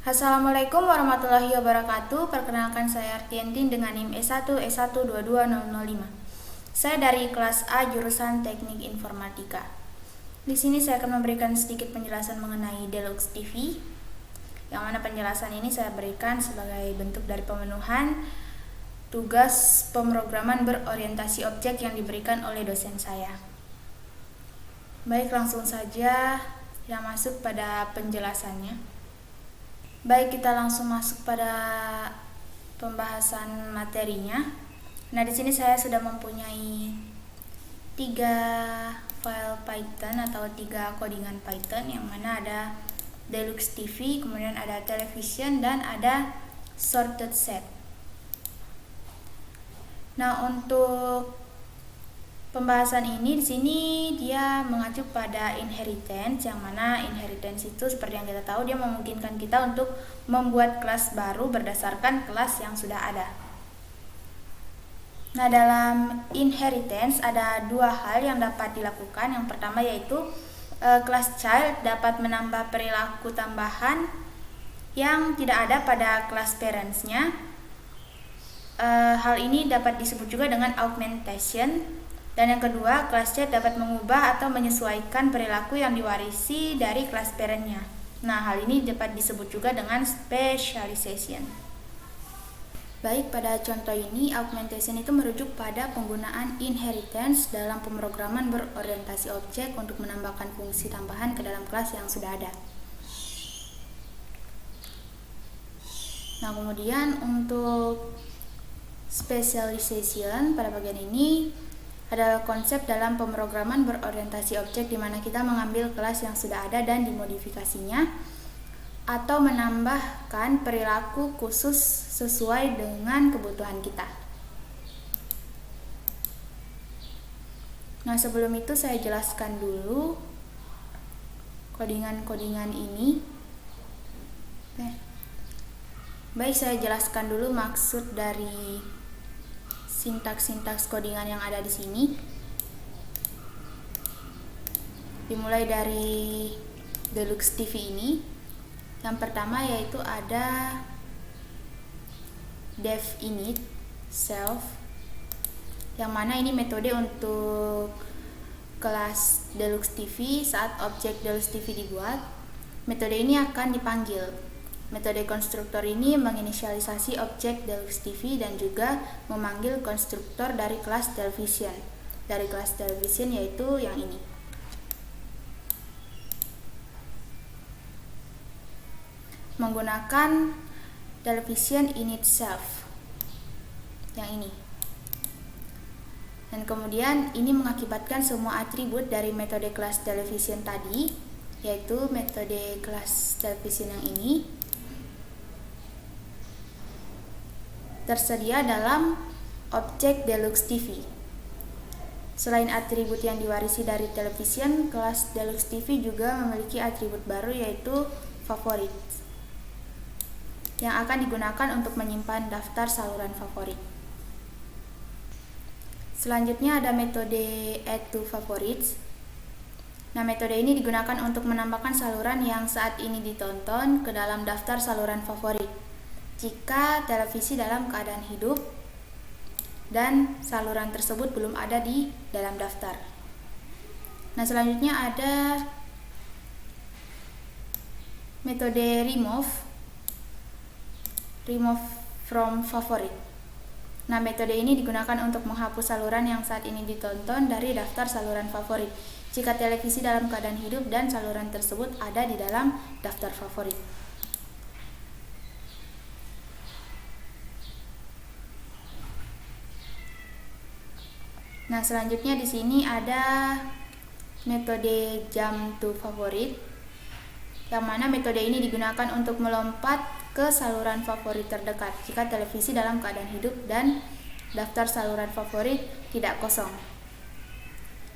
Assalamualaikum warahmatullahi wabarakatuh. Perkenalkan saya Artientin dengan NIM S1S1220005. Saya dari kelas A jurusan Teknik Informatika. Di sini saya akan memberikan sedikit penjelasan mengenai Deluxe TV. Yang mana penjelasan ini saya berikan sebagai bentuk dari pemenuhan tugas pemrograman berorientasi objek yang diberikan oleh dosen saya. Baik, langsung saja kita masuk pada penjelasannya. Baik, kita langsung masuk pada pembahasan materinya. Nah, di sini saya sudah mempunyai 3 file Python atau 3 codingan Python, yang mana ada Deluxe TV, kemudian ada television, dan ada sorted set. Nah, untuk pembahasan ini di sini dia mengacu pada inheritance, yang mana inheritance itu seperti yang kita tahu dia memungkinkan kita untuk membuat kelas baru berdasarkan kelas yang sudah ada. Nah, dalam inheritance ada 2 hal yang dapat dilakukan. Yang pertama yaitu kelas child dapat menambah perilaku tambahan yang tidak ada pada kelas parentsnya. Hal ini dapat disebut juga dengan augmentation. Dan yang kedua, kelas child dapat mengubah atau menyesuaikan perilaku yang diwarisi dari kelas parentnya. Nah, hal ini dapat disebut juga dengan specialization. Baik, pada contoh ini augmentation itu merujuk pada penggunaan inheritance dalam pemrograman berorientasi objek untuk menambahkan fungsi tambahan ke dalam kelas yang sudah ada. Nah, kemudian untuk specialization pada bagian ini adalah konsep dalam pemrograman berorientasi objek di mana kita mengambil kelas yang sudah ada dan dimodifikasinya atau menambahkan perilaku khusus sesuai dengan kebutuhan kita. Nah, sebelum itu saya jelaskan dulu codingan-codingan ini. Baik, saya jelaskan dulu maksud dari sintaks-sintaks codingan yang ada di sini. Dimulai dari Deluxe TV ini. Yang pertama yaitu ada dev init self, yang mana ini metode untuk kelas Deluxe TV saat objek Deluxe TV dibuat. Metode ini akan dipanggil. Metode konstruktor ini menginisialisasi objek Deluxe TV dan juga memanggil konstruktor dari kelas television. Dari kelas television yaitu yang ini. Menggunakan television init self. Yang ini. Dan kemudian ini mengakibatkan semua atribut dari metode kelas television tadi, yaitu metode kelas television yang ini, tersedia dalam objek Deluxe TV. Selain atribut yang diwarisi dari television, kelas Deluxe TV juga memiliki atribut baru yaitu favorit, yang akan digunakan untuk menyimpan daftar saluran favorit. Selanjutnya ada metode add to favorites. Nah, metode ini digunakan untuk menambahkan saluran yang saat ini ditonton ke dalam daftar saluran favorit jika televisi dalam keadaan hidup dan saluran tersebut belum ada di dalam daftar. Nah, selanjutnya ada metode remove from favorite. Nah, metode ini digunakan untuk menghapus saluran yang saat ini ditonton dari daftar saluran favorit jika televisi dalam keadaan hidup dan saluran tersebut ada di dalam daftar favorit. Nah, selanjutnya di sini ada metode jump to favorite, yang mana metode ini digunakan untuk melompat ke saluran favorit terdekat jika televisi dalam keadaan hidup dan daftar saluran favorit tidak kosong.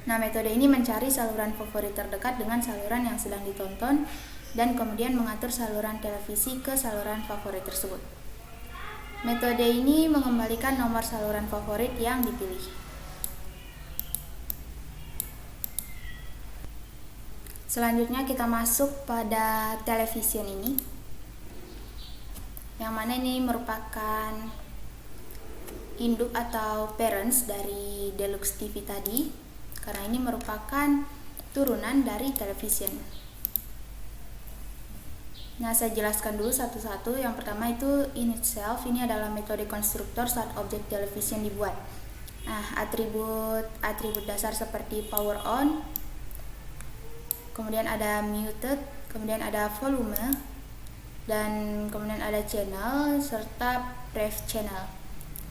Nah, metode ini mencari saluran favorit terdekat dengan saluran yang sedang ditonton dan kemudian mengatur saluran televisi ke saluran favorit tersebut. Metode ini mengembalikan nomor saluran favorit yang dipilih. Selanjutnya kita masuk pada television ini. yang mana ini merupakan induk atau parents dari Deluxe TV tadi, karena ini merupakan turunan dari television. Nah, saya jelaskan dulu satu-satu. Yang pertama itu in itself, ini adalah metode konstruktor saat objek television dibuat. Nah, atribut dasar seperti power on, kemudian ada muted, kemudian ada volume, dan kemudian ada channel serta pref channel.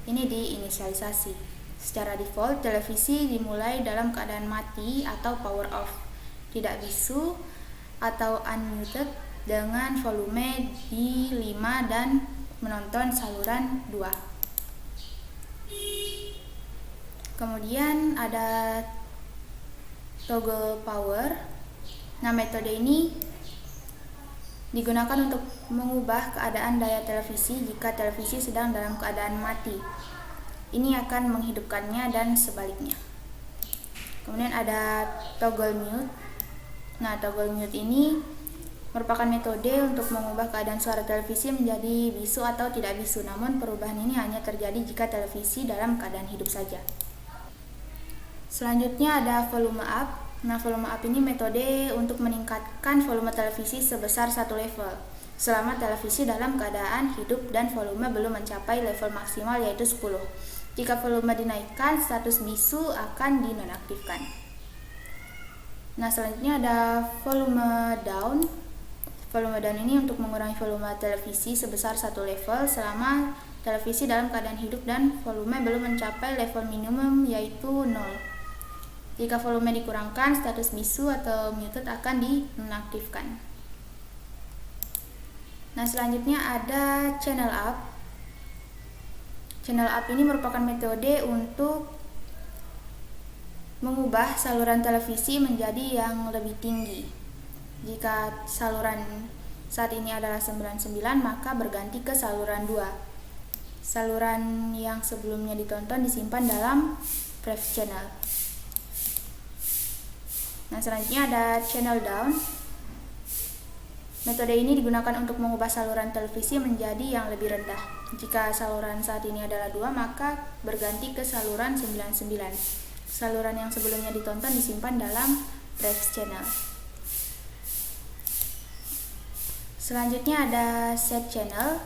Ini diinisialisasi. Secara default, televisi dimulai dalam keadaan mati atau power off, tidak bisu atau unmuted, dengan volume di 5 dan menonton saluran 2. Kemudian ada toggle power. Nah, metode ini digunakan untuk mengubah keadaan daya televisi jika televisi sedang dalam keadaan mati. Ini akan menghidupkannya dan sebaliknya. Kemudian ada toggle mute. Nah, toggle mute ini merupakan metode untuk mengubah keadaan suara televisi menjadi bisu atau tidak bisu, namun perubahan ini hanya terjadi jika televisi dalam keadaan hidup saja. Selanjutnya ada volume up. Nah, volume up ini metode untuk meningkatkan volume televisi sebesar satu level selama televisi dalam keadaan hidup dan volume belum mencapai level maksimal yaitu 10. Jika volume dinaikkan, status bisu akan dinonaktifkan. Nah, selanjutnya ada volume down. Volume down ini untuk mengurangi volume televisi sebesar satu level selama televisi dalam keadaan hidup dan volume belum mencapai level minimum yaitu 0. Jika volume dikurangkan, status bisu atau muted akan dinonaktifkan. Nah, selanjutnya ada channel up. Channel up ini merupakan metode untuk mengubah saluran televisi menjadi yang lebih tinggi. Jika saluran saat ini adalah 99, maka berganti ke saluran 2. Saluran yang sebelumnya ditonton disimpan dalam pref channel. Nah, selanjutnya ada channel down. Metode ini digunakan untuk mengubah saluran televisi menjadi yang lebih rendah. Jika saluran saat ini adalah 2, maka berganti ke saluran 99. Saluran yang sebelumnya ditonton disimpan dalam pref channel. Selanjutnya ada set channel,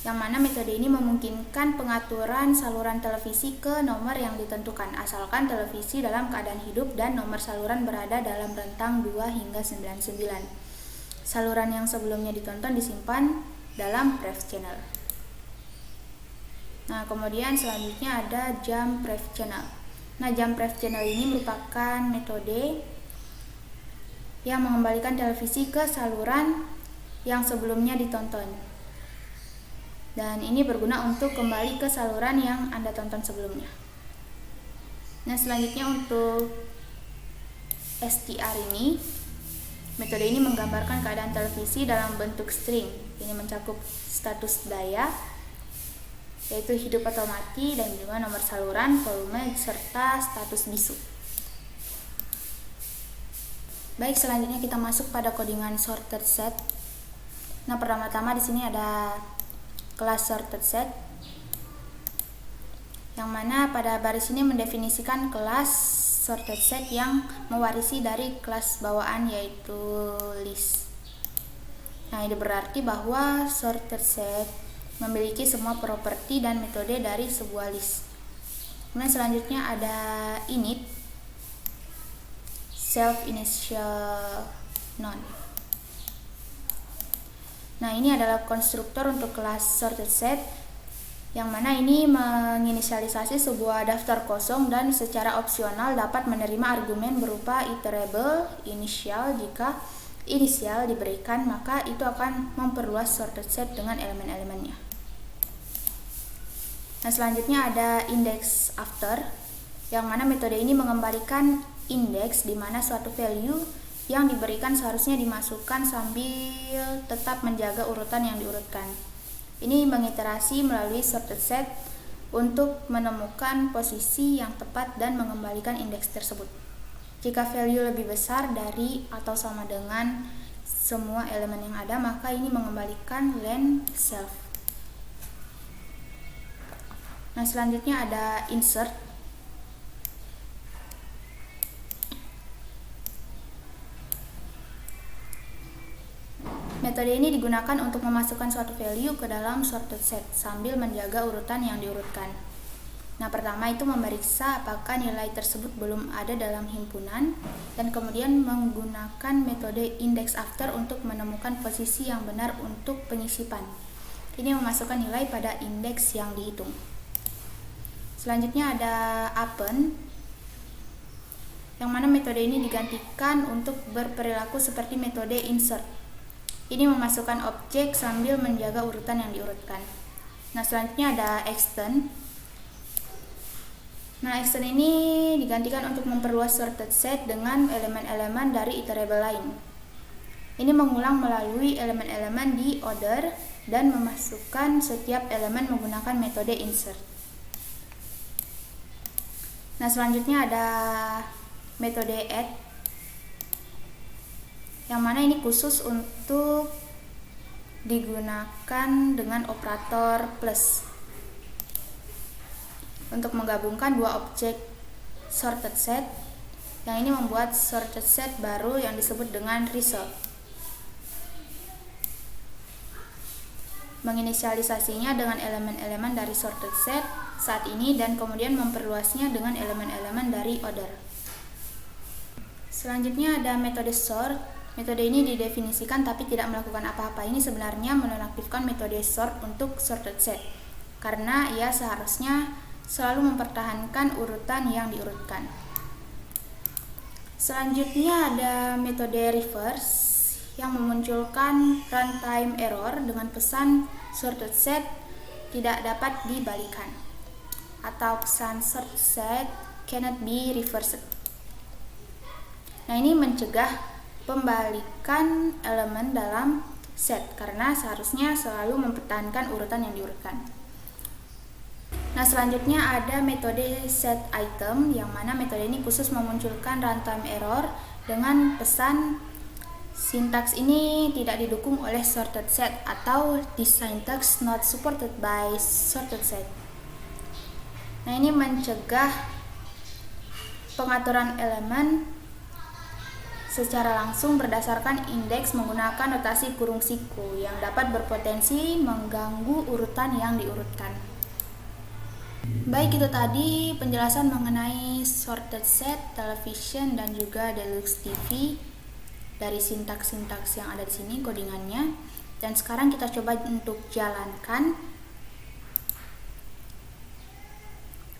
yang mana metode ini memungkinkan pengaturan saluran televisi ke nomor yang ditentukan, asalkan televisi dalam keadaan hidup dan nomor saluran berada dalam rentang 2 hingga 99. Saluran yang sebelumnya ditonton disimpan dalam pref channel. Nah, kemudian selanjutnya ada jump pref channel. Nah, jump pref channel ini merupakan metode yang mengembalikan televisi ke saluran yang sebelumnya ditonton, dan ini berguna untuk kembali ke saluran yang Anda tonton sebelumnya. Nah, selanjutnya untuk STR ini, metode ini menggambarkan keadaan televisi dalam bentuk string. Ini mencakup status daya, yaitu hidup atau mati, dan juga nomor saluran, volume, serta status bisu. Baik, selanjutnya kita masuk pada codingan sorted set. Nah, pertama-tama di sini ada kelas sorted set, yang mana pada baris ini mendefinisikan kelas sorted set yang mewarisi dari kelas bawaan yaitu list. Nah, ini berarti bahwa sorted set memiliki semua properti dan metode dari sebuah list. Kemudian selanjutnya ada init, self initial none. Nah, ini adalah konstruktor untuk kelas sorted set, yang mana ini menginisialisasi sebuah daftar kosong dan secara opsional dapat menerima argumen berupa iterable initial. Jika inisial diberikan, maka itu akan memperluas sorted set dengan elemen-elemennya. Nah, selanjutnya ada index after, yang mana metode ini mengembalikan indeks di mana suatu value yang diberikan seharusnya dimasukkan sambil tetap menjaga urutan yang diurutkan. Ini mengiterasi melalui sorted set untuk menemukan posisi yang tepat dan mengembalikan indeks tersebut. Jika value lebih besar dari atau sama dengan semua elemen yang ada, maka ini mengembalikan len self. Nah, selanjutnya ada insert. Metode ini digunakan untuk memasukkan suatu value ke dalam sorted set sambil menjaga urutan yang diurutkan. Nah, pertama itu memeriksa apakah nilai tersebut belum ada dalam himpunan, dan kemudian menggunakan metode index after untuk menemukan posisi yang benar untuk penyisipan. Ini memasukkan nilai pada indeks yang dihitung. Selanjutnya ada append, yang mana metode ini digantikan untuk berperilaku seperti metode insert. Ini memasukkan objek sambil menjaga urutan yang diurutkan. Nah, selanjutnya ada extend. Nah, extend ini digantikan untuk memperluas sorted set dengan elemen-elemen dari iterable lain. Ini mengulang melalui elemen-elemen di order dan memasukkan setiap elemen menggunakan metode insert. Nah, selanjutnya ada metode add, yang mana ini khusus untuk digunakan dengan operator plus untuk menggabungkan dua objek sorted set, yang ini membuat sorted set baru yang disebut dengan result. Menginisialisasinya dengan elemen-elemen dari sorted set saat ini dan kemudian memperluasnya dengan elemen-elemen dari order. Selanjutnya ada metode sort. Metode ini didefinisikan tapi tidak melakukan apa-apa. Ini sebenarnya menonaktifkan metode sort untuk sorted set, karena ia seharusnya selalu mempertahankan urutan yang diurutkan. Selanjutnya ada metode reverse yang memunculkan runtime error dengan pesan sorted set tidak dapat dibalikan atau pesan sorted set cannot be reversed. Nah, ini mencegah pembalikan elemen dalam set karena seharusnya selalu mempertahankan urutan yang diurutkan. Nah, selanjutnya ada metode set item, yang mana metode ini khusus memunculkan runtime error dengan pesan sintaks ini tidak didukung oleh sorted set atau this syntax not supported by sorted set. Nah, ini mencegah pengaturan elemen secara langsung berdasarkan indeks menggunakan notasi kurung siku yang dapat berpotensi mengganggu urutan yang diurutkan. Baik, itu tadi penjelasan mengenai sorted set, television, dan juga deluxe TV dari sintaks-sintaks yang ada di sini, codingannya. Dan sekarang kita coba untuk jalankan.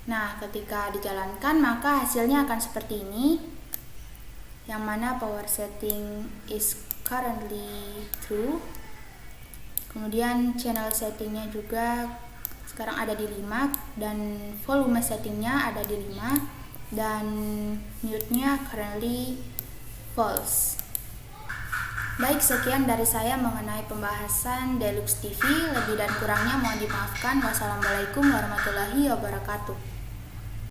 Nah, ketika dijalankan maka hasilnya akan seperti ini, yang mana power setting is currently true. Kemudian channel settingnya juga sekarang ada di 5, dan volume settingnya ada di 5, dan mute-nya currently false. Baik, sekian dari saya mengenai pembahasan Deluxe TV. Lebih dan kurangnya mohon dimaafkan. Wassalamualaikum warahmatullahi wabarakatuh.